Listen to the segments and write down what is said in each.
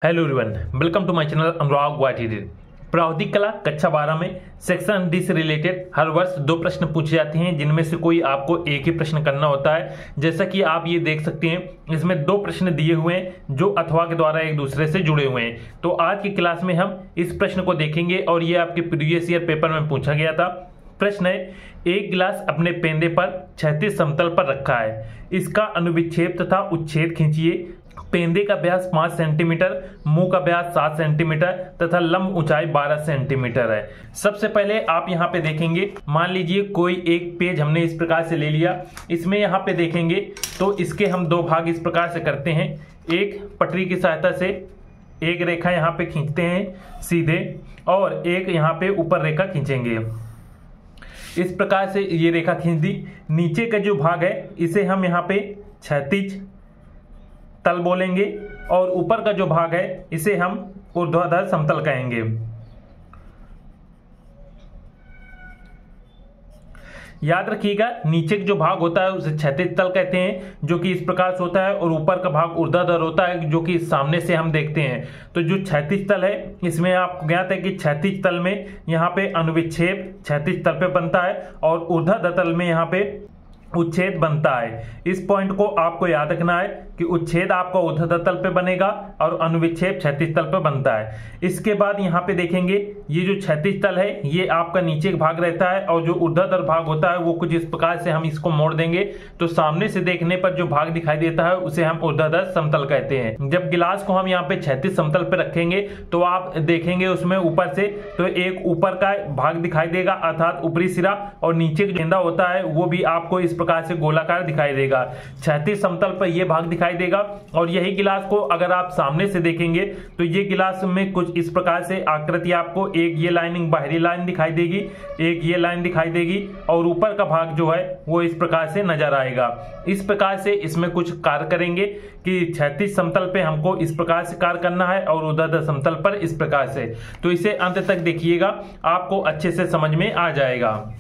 Hello everyone, welcome to my channel Anurag Guwahati. प्रावधिक कला कक्षा 12 में सेक्शन डी से रिलेटेड हर वर्ष 2 प्रश्न पूछे जाते हैं, जिनमें से कोई आपको एक ही प्रश्न करना होता है। जैसा कि आप ये देख सकते हैं, इसमें 2 प्रश्न दिए हुए हैं जो अथवा के द्वारा एक दूसरे से जुड़े हुए हैं। तो आज की क्लास में हम इस प्रश्न को देखेंगे और ये आपके प्रीवियस ईयर पेपर में पूछा गया था। प्रश्न है, एक गिलास अपने पेंदे पर क्षैतिज समतल पर रखा है, इसका अनुविक्षेप तथा उच्छेद खींचिए। पेंदे का व्यास 5 सेंटीमीटर, मुंह का व्यास 7 सेंटीमीटर तथा लंब ऊंचाई 12 सेंटीमीटर है। सबसे पहले आप यहाँ पे देखेंगे, मान लीजिए कोई एक पेज हमने इस प्रकार से ले लिया। इसमें यहाँ पे देखेंगे तो इसके हम 2 भाग इस प्रकार से करते हैं। एक पटरी की सहायता से एक रेखा यहाँ पे खींचते हैं सीधे, और एक यहाँ पे ऊपर रेखा खींचेंगे। इस प्रकार से ये रेखा खींच दी। नीचे का जो भाग है इसे हम यहाँ पे क्षैतिज तल बोलेंगे, और ऊपर का जो भाग है इसे हम ऊर्ध्वाधर समतल कहेंगे। याद रखिएगा, नीचे का जो भाग होता है उसे क्षैतिज तल कहते हैं, जो कि इस प्रकार से होता है, और ऊपर का भाग ऊर्ध्वाधर होता है, जो कि सामने से हम देखते हैं। तो जो क्षैतिज तल है, इसमें आपको ज्ञात है कि क्षैतिज तल में यहाँ पे अनुविक्षेप क्षैतिज तल पे बनता है और ऊर्ध्वाधर तल में यहाँ पे उच्छेद बनता है। इस पॉइंट को आपको याद रखना है कि उच्छेद आपका ऊर्ध्वाधर तल पे बनेगा और अनुविक्षेप क्षैतिज तल पे बनता है। इसके बाद यहाँ पे देखेंगे, ये जो क्षैतिज तल है ये आपका नीचे का भाग रहता है, और जो ऊर्ध्वाधर भाग होता है वो कुछ इस प्रकार से हम इसको मोड़ देंगे, तो सामने से देखने पर जो भाग दिखाई देता है उसे हम ऊर्ध्वाधर समतल कहते हैं। जब गिलास को हम यहाँ पे क्षैतिज समतल पे रखेंगे तो आप देखेंगे उसमें ऊपर से तो एक ऊपर का भाग दिखाई देगा, अर्थात ऊपरी सिरा, और नीचे जो गेंदा होता है वो भी आपको इस प्रकार से गोलाकार दिखाई देगा। क्षैतिज समतल पर यह भाग दिखाई देगा, और यही गिलास को अगर आप सामने से देखेंगे तो ये गिलास में कुछ इस प्रकार से आकृति, आपको एक ये लाइनिंग बाहरी लाइन दिखाई देगी, एक ये लाइन दिखाई देगी, और ऊपर का भाग जो है वो इस प्रकार से नजर आएगा। इस प्रकार से इसमें कुछ कार्य करेंगे कि क्षैतिज समतल पे हमको इस प्रकार से कार्य करना है और ऊर्ध्वाधर समतल पर इस प्रकार से। तो इसे अंत तक देखिएगा, आपको अच्छे से समझ में आ जाएगा।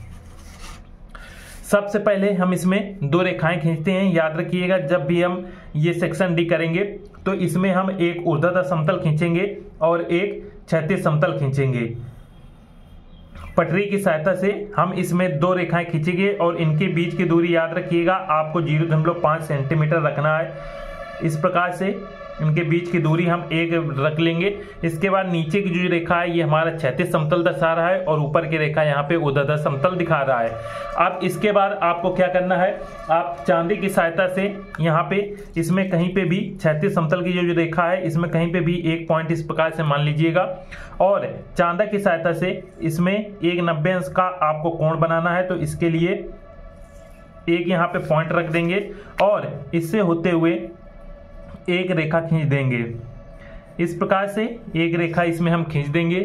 सबसे पहले हम इसमें 2 रेखाएं खींचते हैं। याद रखिएगा, जब भी हम ये सेक्शन डी करेंगे तो इसमें हम एक ऊर्ध्वाधर समतल खींचेंगे और एक क्षैतिज समतल खींचेंगे। पटरी की सहायता से हम इसमें 2 रेखाएं खींचेंगे, और इनके बीच की दूरी याद रखिएगा आपको 0.5 सेंटीमीटर रखना है। इस प्रकार से इनके बीच की दूरी हम 1 रख लेंगे। इसके बाद नीचे की जो रेखा है ये हमारा क्षैतिज समतल दर्शा रहा है, और ऊपर की रेखा यहाँ पे ऊर्ध्वाधर समतल दिखा रहा है। अब इसके बाद आपको क्या करना है, आप चांदी की सहायता से यहाँ पे इसमें कहीं पे भी क्षैतिज समतल की जो रेखा है इसमें कहीं पे भी एक पॉइंट इस प्रकार से मान लीजिएगा, और चांदा की सहायता से इसमें एक 90 अंश का आपको कोण बनाना है। तो इसके लिए एक यहाँ पे पॉइंट रख देंगे, और इससे होते हुए एक रेखा खींच देंगे। इस प्रकार से एक रेखा इसमें हम खींच देंगे।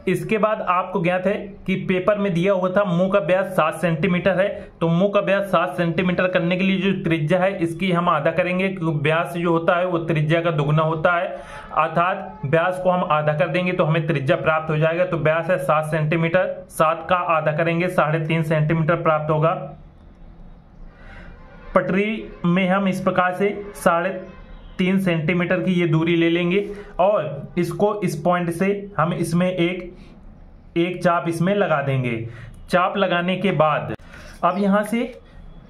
इसके बाद आपको ज्ञात है कि पेपर में दिया हुआ था मुंह का व्यास 7 सेंटीमीटर है, तो मुंह का व्यास 7 सेंटीमीटर करने के लिए जो त्रिज्या है इसकी हम आधा करेंगे, क्योंकि व्यास जो होता है वो त्रिज्या का दुगना होता है, अर्थात व्यास को हम आधा कर देंगे तो हमें त्रिज्या प्राप्त हो जाएगा। तो व्यास है 7 सेंटीमीटर, 7 का आधा करेंगे 3.5 सेंटीमीटर प्राप्त होगा। पटरी में हम इस प्रकार से 3.5 सेंटीमीटर की ये दूरी ले लेंगे, और इसको इस पॉइंट से हम इसमें एक चाप इसमें लगा देंगे। चाप लगाने के बाद अब यहां से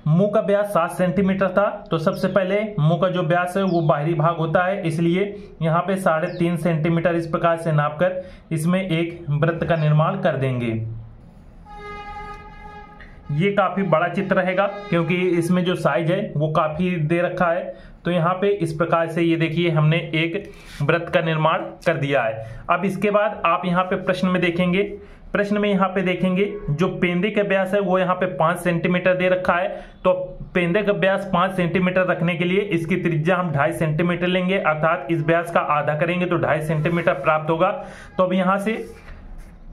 मुंह का व्यास 7 सेंटीमीटर था, तो सबसे पहले मुंह का जो व्यास है वो बाहरी भाग होता है, इसलिए यहाँ पे 3.5 सेंटीमीटर इस प्रकार से नापकर इसमें एक वृत्त का निर्माण कर देंगे। ये काफी बड़ा चित्र रहेगा, क्योंकि इसमें जो साइज है वो काफी दे रखा है। तो यहाँ पे इस प्रकार से ये देखिए हमने एक वृत्त का निर्माण कर दिया है। अब इसके बाद आप यहाँ पे प्रश्न में देखेंगे, प्रश्न में यहाँ पे देखेंगे जो पेंदे का व्यास है वो यहाँ पे 5 सेंटीमीटर दे रखा है। तो पेंदे का व्यास 5 सेंटीमीटर रखने के लिए इसकी त्रिज्या हम 2.5 सेंटीमीटर लेंगे, अर्थात इस व्यास का आधा करेंगे तो 2.5 सेंटीमीटर प्राप्त होगा। तो अब यहाँ से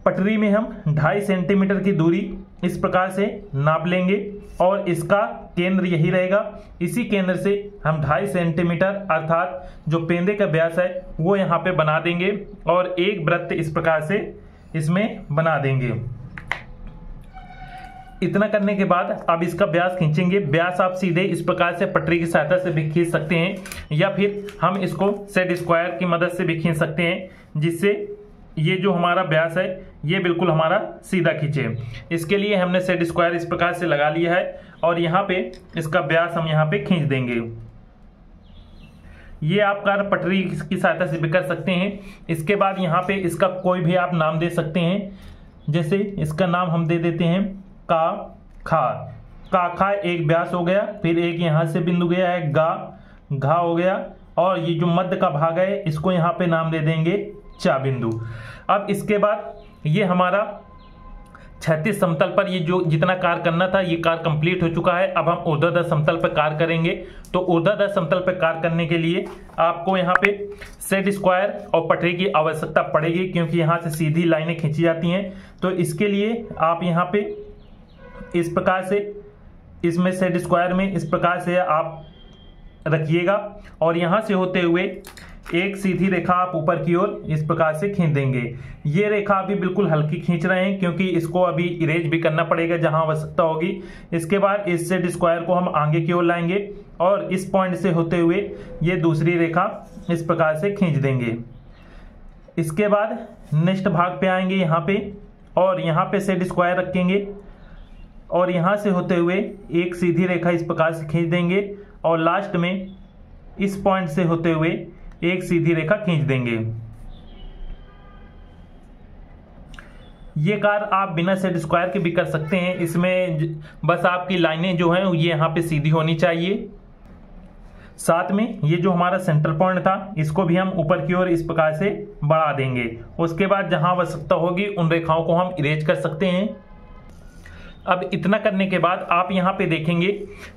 पटरी में हम 2.5 सेंटीमीटर की दूरी इस प्रकार से नाप लेंगे, और इसका केंद्र यही रहेगा। इसी केंद्र से हम 2.5 सेंटीमीटर अर्थात जो पेंदे का व्यास है वो यहाँ पे बना देंगे, और एक वृत्त इस प्रकार से इसमें बना देंगे। इतना करने के बाद अब इसका व्यास खींचेंगे। व्यास आप सीधे इस प्रकार से पटरी की सहायता से भी खींच सकते हैं या फिर हम इसको सेट स्क्वायर की मदद से भी खींच सकते हैं, जिससे ये जो हमारा व्यास है ये बिल्कुल हमारा सीधा खींचे। इसके लिए हमने सेट स्क्वायर इस प्रकार से लगा लिया है और यहाँ पे इसका व्यास हम यहाँ पे खींच देंगे। ये आप कार्य पटरी की सहायता से भी कर सकते हैं। इसके बाद यहाँ पे इसका कोई भी आप नाम दे सकते हैं, जैसे इसका नाम हम दे देते हैं का खा एक व्यास हो गया, फिर एक यहाँ से बिंदु गया है घा हो गया, और ये जो मध्य का भाग है इसको यहाँ पे नाम दे देंगे चा बिंदु। अब इसके बाद ये हमारा क्षैतिज समतल पर ये जो जितना कार्य करना था ये कार्य कंप्लीट हो चुका है। अब हम ऊर्ध्वाधर समतल पर कार्य करेंगे। तो ऊर्ध्वाधर समतल पर कार्य करने के लिए आपको यहाँ पे सेट स्क्वायर और पटरी की आवश्यकता पड़ेगी, क्योंकि यहाँ से सीधी लाइनें खींची जाती हैं। तो इसके लिए आप यहाँ पे इस प्रकार से इसमें सेट स्क्वायर में इस प्रकार से आप रखिएगा और यहाँ से होते हुए एक सीधी रेखा आप ऊपर की ओर इस प्रकार से खींच देंगे। ये रेखा अभी बिल्कुल हल्की खींच रहे हैं, क्योंकि इसको अभी इरेज भी करना पड़ेगा जहां आवश्यकता होगी। इसके बाद इस सेट स्क्वायर को हम आगे की ओर लाएंगे और इस पॉइंट से होते हुए ये दूसरी रेखा इस प्रकार से खींच देंगे। इसके बाद नेक्स्ट भाग पे आएंगे यहाँ पे, और यहाँ पे सेट स्क्वायर रखेंगे और यहाँ से होते हुए एक सीधी रेखा इस प्रकार से खींच देंगे और लास्ट में इस पॉइंट से होते हुए एक सीधी रेखा खींच देंगे। ये कार्य आप बिना सेट स्क्वायर के भी कर सकते हैं। इसमें बस आपकी लाइनें जो हैं ये यहाँ पे सीधी होनी चाहिए। साथ में ये जो हमारा सेंटर पॉइंट था इसको भी हम ऊपर की ओर इस प्रकार से बढ़ा देंगे। उसके बाद जहां आवश्यकता होगी उन रेखाओं को हम इरेज कर सकते हैं। अब इतना करने के बाद आप यहाँ पे देखेंगे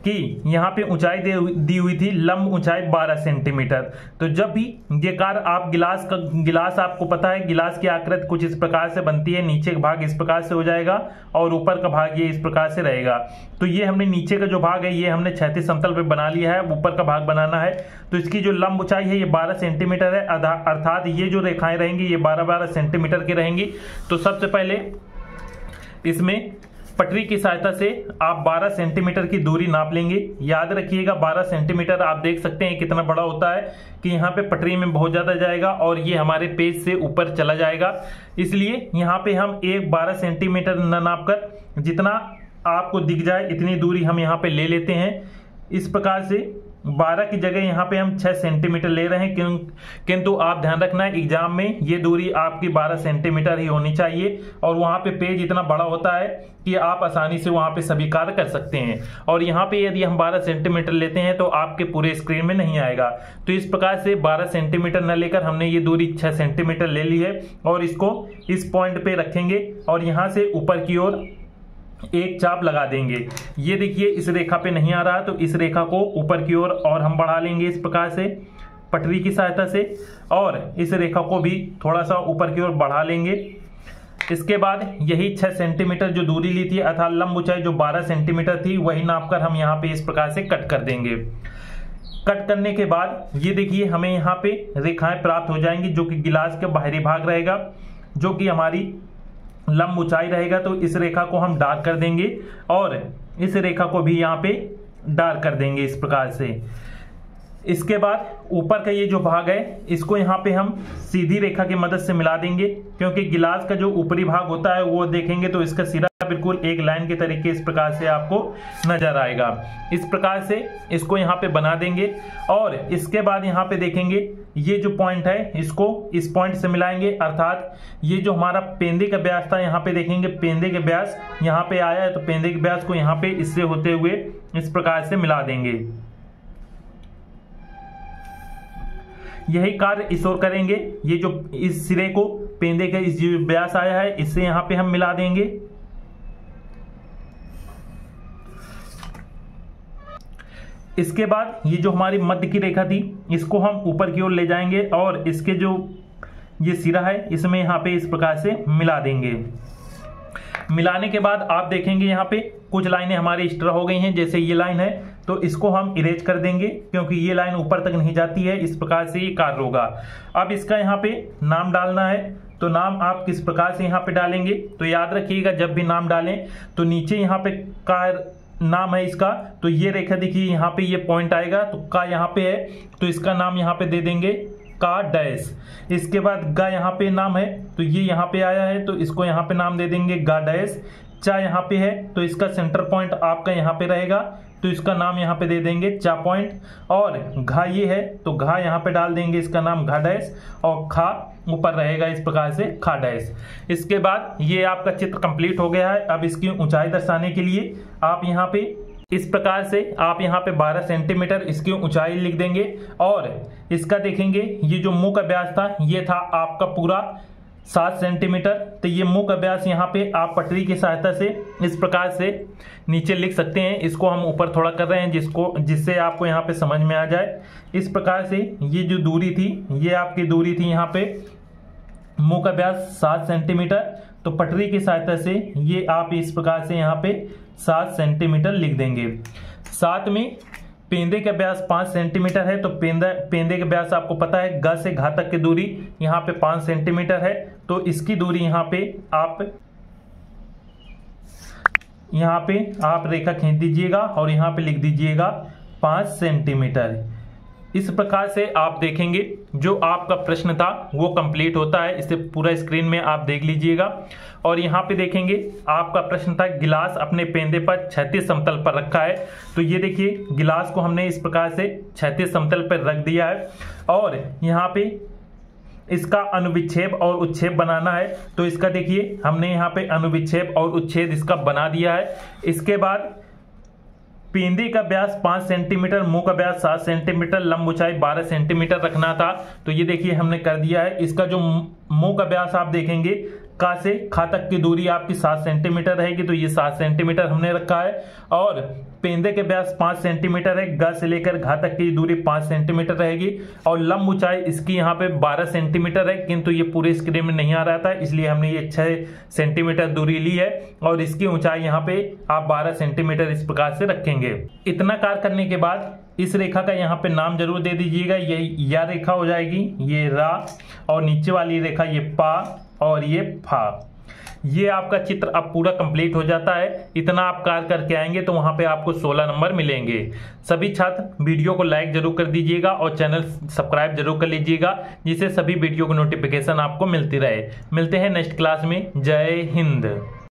कि यहाँ पे ऊंचाई दी हुई थी लंब ऊंचाई 12 सेंटीमीटर। तो जब भी ये कार्य आप गिलास आपको पता है गिलास की आकृति कुछ इस प्रकार से बनती है, नीचे का भाग इस प्रकार से हो जाएगा और ऊपर का भाग ये इस प्रकार से रहेगा। तो ये हमने नीचे का जो भाग है ये हमने क्षैतिज समतल पे बना लिया है, ऊपर का भाग बनाना है। तो इसकी जो लंब ऊंचाई है ये 12 सेंटीमीटर है, अर्थात ये जो रेखाएं रहेंगी ये 12-12 सेंटीमीटर की रहेंगी। तो सबसे पहले इसमें पटरी की सहायता से आप 12 सेंटीमीटर की दूरी नाप लेंगे। याद रखिएगा 12 सेंटीमीटर आप देख सकते हैं कितना बड़ा होता है कि यहाँ पे पटरी में बहुत ज़्यादा जाएगा और ये हमारे पेज से ऊपर चला जाएगा। इसलिए यहाँ पे हम एक 12 सेंटीमीटर न नाप कर जितना आपको दिख जाए इतनी दूरी हम यहाँ पे ले लेते हैं। इस प्रकार से 12 की जगह यहाँ पे हम 6 सेंटीमीटर ले रहे हैं, किंतु आप ध्यान रखना एग्जाम में ये दूरी आपकी 12 सेंटीमीटर ही होनी चाहिए और वहाँ पे पेज इतना बड़ा होता है कि आप आसानी से वहाँ पे सभी कार्य कर सकते हैं। और यहाँ पे यदि हम 12 सेंटीमीटर लेते हैं तो आपके पूरे स्क्रीन में नहीं आएगा। तो इस प्रकार से 12 सेंटीमीटर न लेकर हमने ये दूरी 6 सेंटीमीटर ले ली है और इसको इस पॉइंट पे रखेंगे और यहाँ से ऊपर की ओर एक चाप लगा देंगे। ये देखिए इस रेखा पे नहीं आ रहा, तो इस रेखा को ऊपर की ओर और हम बढ़ा लेंगे इस प्रकार से पटरी की सहायता से, और इस रेखा को भी थोड़ा सा ऊपर की ओर बढ़ा लेंगे। इसके बाद यही 6 सेंटीमीटर जो दूरी ली थी अर्थात लंब ऊंचाई जो 12 सेंटीमीटर थी वही नापकर हम यहाँ पे इस प्रकार से कट कर देंगे। कट करने के बाद ये देखिए हमें यहाँ पे रेखाएं प्राप्त हो जाएंगी जो कि गिलास का बाहरी भाग रहेगा, जो कि हमारी लंब ऊंचाई रहेगा। तो इस रेखा को हम डार्क कर देंगे और इस रेखा को भी यहाँ पे डार्क कर देंगे इस प्रकार से। इसके बाद ऊपर का ये जो भाग है इसको यहाँ पे हम सीधी रेखा की मदद से मिला देंगे, क्योंकि गिलास का जो ऊपरी भाग होता है वो देखेंगे तो इसका सिरा बिल्कुल एक लाइन के तरीके इस प्रकार से आपको नजर आएगा। इस प्रकार से इसको यहाँ पे बना देंगे और इसके बाद यहाँ पे देखेंगे ये जो पॉइंट है इसको इस पॉइंट से मिलाएंगे, अर्थात ये जो हमारा पेंदे का व्यास था यहाँ पे देखेंगे पेंदे के व्यास यहाँ पे आया है, तो पेंदे के व्यास को यहाँ पे इससे होते हुए इस प्रकार से मिला देंगे। यही कार्य इस ओर करेंगे। ये जो इस सिरे को पेंदे का इस जो व्यास आया है इससे यहाँ पे हम मिला देंगे। इसके बाद ये जो हमारी मध्य की रेखा थी इसको हम ऊपर की ओर ले जाएंगे और इसके जो ये सिरा है इसमें यहाँ पे इस प्रकार से मिला देंगे। मिलाने के बाद आप देखेंगे यहाँ पे कुछ लाइनें हमारी एक्स्ट्रा हो गई हैं, जैसे ये लाइन है तो इसको हम इरेज कर देंगे क्योंकि ये लाइन ऊपर तक नहीं जाती है। इस प्रकार से ये कार्य होगा। अब इसका यहाँ पे नाम डालना है, तो नाम आप किस प्रकार से यहाँ पे डालेंगे, तो याद रखिएगा जब भी नाम डालें तो नीचे यहाँ पे का नाम है इसका, तो ये रेखा देखिए यहाँ पे ये पॉइंट आएगा, तो का यहाँ पे है तो इसका नाम यहाँ पे दे देंगे का डैश। इसके बाद गा यहाँ पे नाम है तो ये यहाँ पे आया है तो इसको यहाँ पे नाम दे देंगे गा डैश। चा यहाँ पे है तो इसका सेंटर पॉइंट आपका यहाँ पे रहेगा, तो इसका नाम यहाँ पे दे देंगे चा पॉइंट। और घा ये है तो घा यहाँ पे डाल देंगे, इसका नाम घा डैश, और खा ऊपर रहेगा इस प्रकार से खा डैश। इसके बाद ये आपका चित्र कंप्लीट हो गया है। अब इसकी ऊंचाई दर्शाने के लिए आप यहाँ पे इस प्रकार से आप यहाँ पे 12 सेंटीमीटर इसकी ऊंचाई लिख देंगे। और इसका देखेंगे ये जो मुंह का व्यास था ये था आपका पूरा 7 सेंटीमीटर, तो ये मुंह का व्यास यहाँ पे आप पटरी की सहायता से इस प्रकार से नीचे लिख सकते हैं। इसको हम ऊपर थोड़ा कर रहे हैं जिससे आपको यहाँ पे समझ में आ जाए। इस प्रकार से ये जो दूरी थी ये आपकी दूरी थी यहाँ पे मुंह का व्यास 7 सेंटीमीटर, तो पटरी की सहायता से ये आप इस प्रकार से यहाँ पे 7 सेंटीमीटर लिख देंगे। साथ में पेंदे का व्यास 5 सेंटीमीटर है, तो पेंदे का व्यास आपको पता है ग से घा तक की दूरी यहाँ पे 5 सेंटीमीटर है, तो इसकी दूरी यहाँ पे आप रेखा खींच दीजिएगा और यहाँ पे लिख दीजिएगा 5 सेंटीमीटर। इस प्रकार से आप देखेंगे जो आपका प्रश्न था वो कंप्लीट होता है। इसे पूरा स्क्रीन में आप देख लीजिएगा। और यहाँ पे देखेंगे आपका प्रश्न था गिलास अपने पेंदे पर क्षैतिज समतल पर रखा है, तो ये देखिए गिलास को हमने इस प्रकार से क्षैतिज समतल पर रख दिया है और यहाँ पे इसका अनुविच्छेद और उच्छेद बनाना है, तो इसका देखिए हमने यहाँ पे अनुविच्छेद और उच्छेद इसका बना दिया है। इसके बाद पेंदे का व्यास 5 सेंटीमीटर, मुंह का व्यास 7 सेंटीमीटर, लंब ऊंचाई 12 सेंटीमीटर रखना था, तो ये देखिए हमने कर दिया है। इसका जो मुंह का व्यास आप देखेंगे का से खा तक की दूरी आपकी 7 सेंटीमीटर रहेगी, तो ये 7 सेंटीमीटर हमने रखा है। और पेंदे के व्यास 5 सेंटीमीटर है, ग से लेकर घा तक की दूरी 5 सेंटीमीटर रहेगी। और लंब ऊंचाई इसकी यहाँ पे 12 सेंटीमीटर है, किंतु ये पूरे स्क्रीन में नहीं आ रहा था इसलिए हमने ये 6 सेंटीमीटर दूरी ली है और इसकी ऊंचाई यहाँ पे आप 12 सेंटीमीटर इस प्रकार से रखेंगे। इतना कार्य करने के बाद इस रेखा का यहाँ पे नाम जरूर दे दीजिएगा। ये या रेखा हो जाएगी, ये रा, और नीचे वाली रेखा ये पा और ये फा। ये आपका चित्र अब पूरा कंप्लीट हो जाता है। इतना आप कार्य करके आएंगे तो वहां पे आपको 16 नंबर मिलेंगे। सभी छात्र वीडियो को लाइक जरूर कर दीजिएगा और चैनल सब्सक्राइब जरूर कर लीजिएगा, जिससे सभी वीडियो की नोटिफिकेशन आपको मिलती रहे। मिलते हैं नेक्स्ट क्लास में। जय हिंद।